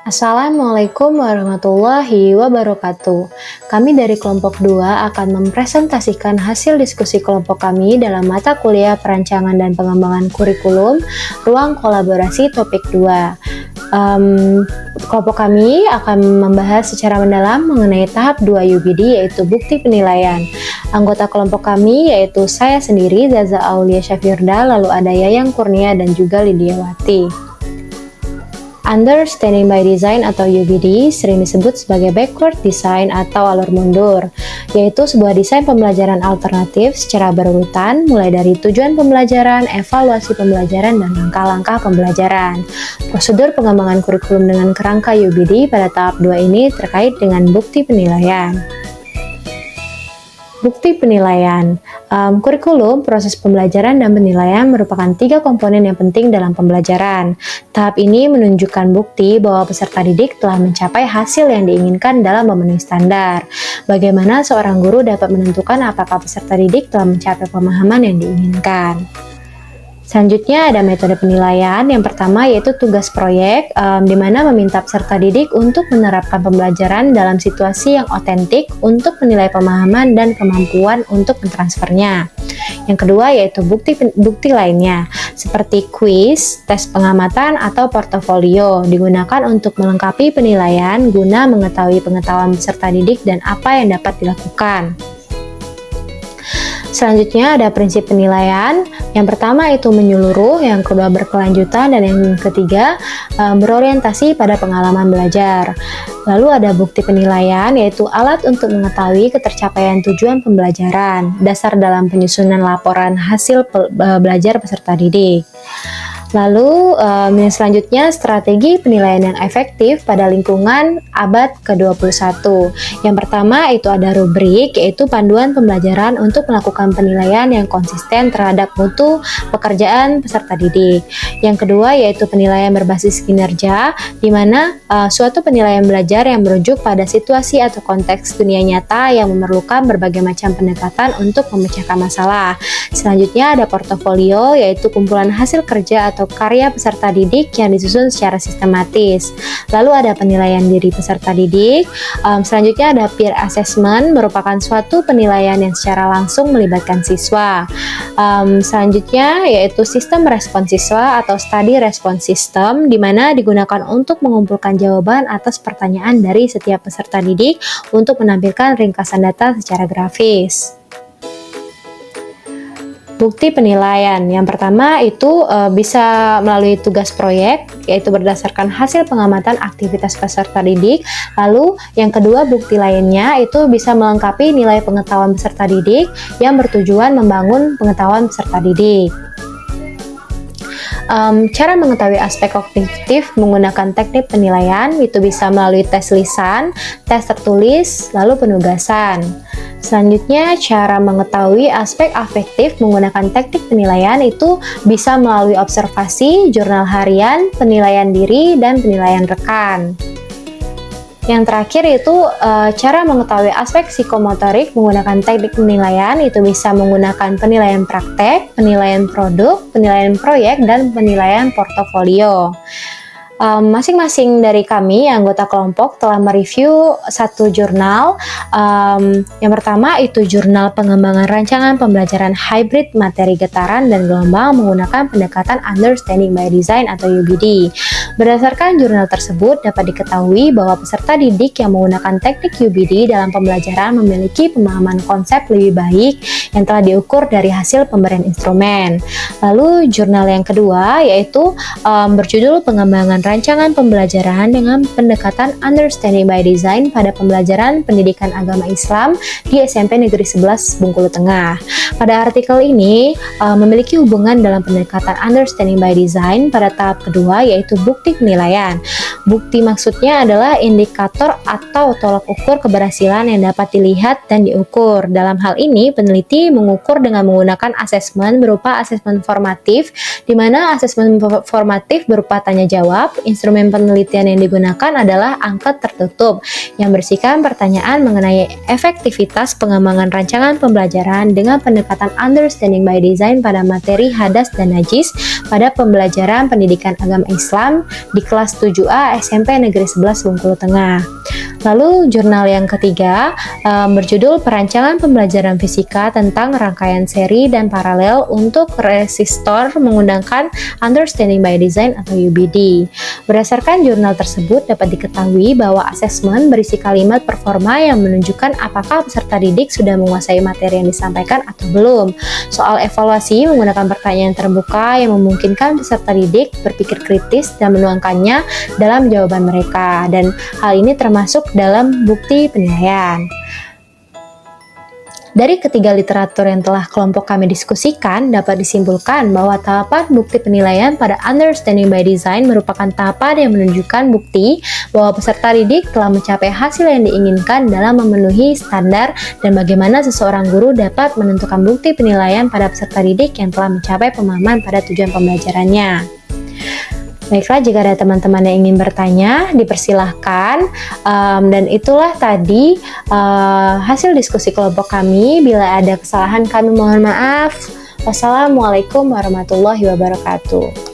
Assalamualaikum warahmatullahi wabarakatuh. Kami dari kelompok 2 akan mempresentasikan hasil diskusi kelompok kami dalam mata kuliah perancangan dan pengembangan kurikulum ruang kolaborasi topik 2. Kelompok kami akan membahas secara mendalam mengenai tahap 2 UBD, yaitu bukti penilaian. Anggota kelompok kami yaitu saya sendiri, Zaza Aulia Syafirda, lalu ada Yayang Kurnia dan juga Lidiawati. Understanding by Design atau UBD sering disebut sebagai backward design atau alur mundur, yaitu sebuah desain pembelajaran alternatif secara berurutan mulai dari tujuan pembelajaran, evaluasi pembelajaran, dan langkah-langkah pembelajaran. Prosedur pengembangan kurikulum dengan kerangka UBD pada tahap 2 ini terkait dengan bukti penilaian. Bukti penilaian. Kurikulum, proses pembelajaran, dan penilaian merupakan 3 komponen yang penting dalam pembelajaran. Tahap ini menunjukkan bukti bahwa peserta didik telah mencapai hasil yang diinginkan dalam memenuhi standar. Bagaimana seorang guru dapat menentukan apakah peserta didik telah mencapai pemahaman yang diinginkan. Selanjutnya ada metode penilaian. Yang pertama yaitu tugas proyek, di mana meminta peserta didik untuk menerapkan pembelajaran dalam situasi yang otentik untuk menilai pemahaman dan kemampuan untuk mentransfernya. Yang kedua yaitu bukti lainnya, seperti kuis, tes pengamatan, atau portofolio, digunakan untuk melengkapi penilaian guna mengetahui pengetahuan peserta didik dan apa yang dapat dilakukan. Selanjutnya ada prinsip penilaian. Yang pertama itu menyeluruh, yang kedua berkelanjutan, dan yang ketiga berorientasi pada pengalaman belajar. Lalu ada bukti penilaian, yaitu alat untuk mengetahui ketercapaian tujuan pembelajaran, dasar dalam penyusunan laporan hasil belajar peserta didik. Lalu yang selanjutnya strategi penilaian yang efektif pada lingkungan abad ke-21. Yang pertama itu ada rubrik, yaitu panduan pembelajaran untuk melakukan penilaian yang konsisten terhadap mutu pekerjaan peserta didik. Yang kedua yaitu penilaian berbasis kinerja, di mana suatu penilaian belajar yang merujuk pada situasi atau konteks dunia nyata yang memerlukan berbagai macam pendekatan untuk memecahkan masalah. Selanjutnya ada portofolio, yaitu kumpulan hasil kerja atau karya peserta didik yang disusun secara sistematis. Lalu ada penilaian diri peserta didik. Selanjutnya ada peer assessment, merupakan suatu penilaian yang secara langsung melibatkan siswa. Selanjutnya yaitu sistem respon siswa atau study response system, di mana digunakan untuk mengumpulkan jawaban atas pertanyaan dari setiap peserta didik untuk menampilkan ringkasan data secara grafis. Bukti penilaian. Yang pertama itu bisa melalui tugas proyek, yaitu berdasarkan hasil pengamatan aktivitas peserta didik. Lalu yang kedua bukti lainnya itu bisa melengkapi nilai pengetahuan peserta didik yang bertujuan membangun pengetahuan peserta didik. Cara mengetahui aspek kognitif menggunakan teknik penilaian itu bisa melalui tes lisan, tes tertulis, lalu penugasan. Selanjutnya, cara mengetahui aspek afektif menggunakan teknik penilaian itu bisa melalui observasi, jurnal harian, penilaian diri, dan penilaian rekan. Yang terakhir itu cara mengetahui aspek psikomotorik menggunakan teknik penilaian itu bisa menggunakan penilaian praktek, penilaian produk, penilaian proyek, dan penilaian portofolio. Masing-masing dari kami, anggota kelompok, telah mereview satu jurnal. Yang pertama itu jurnal pengembangan rancangan pembelajaran hybrid materi getaran dan gelombang menggunakan pendekatan Understanding by Design atau UBD. Berdasarkan jurnal tersebut, dapat diketahui bahwa peserta didik yang menggunakan teknik UBD dalam pembelajaran memiliki pemahaman konsep lebih baik yang telah diukur dari hasil pemberian instrumen. Lalu jurnal yang kedua yaitu berjudul pengembangan rancangan pembelajaran dengan pendekatan Understanding by Design pada pembelajaran pendidikan agama Islam di SMP Negeri 11 Bengkulu Tengah. Pada artikel ini memiliki hubungan dalam pendekatan Understanding by Design pada tahap kedua yaitu bukti penilaian. Bukti maksudnya adalah indikator atau tolak ukur keberhasilan yang dapat dilihat dan diukur. Dalam hal ini peneliti mengukur dengan menggunakan asesmen berupa asesmen formatif, di mana asesmen formatif berupa tanya jawab. Instrumen penelitian yang digunakan adalah angka tertutup yang berisikan pertanyaan mengenai efektivitas pengembangan rancangan pembelajaran dengan pendekatan understanding by design pada materi hadas dan najis pada pembelajaran pendidikan agama Islam di kelas 7A SMP Negeri 11 Bengkulu Tengah. Lalu jurnal yang ketiga berjudul Perancangan Pembelajaran Fisika tentang Rangkaian Seri dan Paralel untuk Resistor menggunakan Understanding by Design atau UBD. Berdasarkan jurnal tersebut dapat diketahui bahwa asesmen berisi kalimat performa yang menunjukkan apakah peserta didik sudah menguasai materi yang disampaikan atau belum. Soal evaluasi menggunakan pertanyaan terbuka yang memungkinkan peserta didik berpikir kritis dan menuangkannya dalam jawaban mereka, dan hal ini termasuk dalam bukti penilaian. Dari ketiga literatur yang telah kelompok kami diskusikan, dapat disimpulkan bahwa tahapan bukti penilaian pada Understanding by Design merupakan tahapan yang menunjukkan bukti bahwa peserta didik telah mencapai hasil yang diinginkan dalam memenuhi standar, dan bagaimana seseorang guru dapat menentukan bukti penilaian pada peserta didik yang telah mencapai pemahaman pada tujuan pembelajarannya. Baiklah, jika ada teman-teman yang ingin bertanya, dipersilahkan. Dan itulah tadi hasil diskusi kelompok kami. Bila ada kesalahan, kami mohon maaf. Wassalamualaikum warahmatullahi wabarakatuh.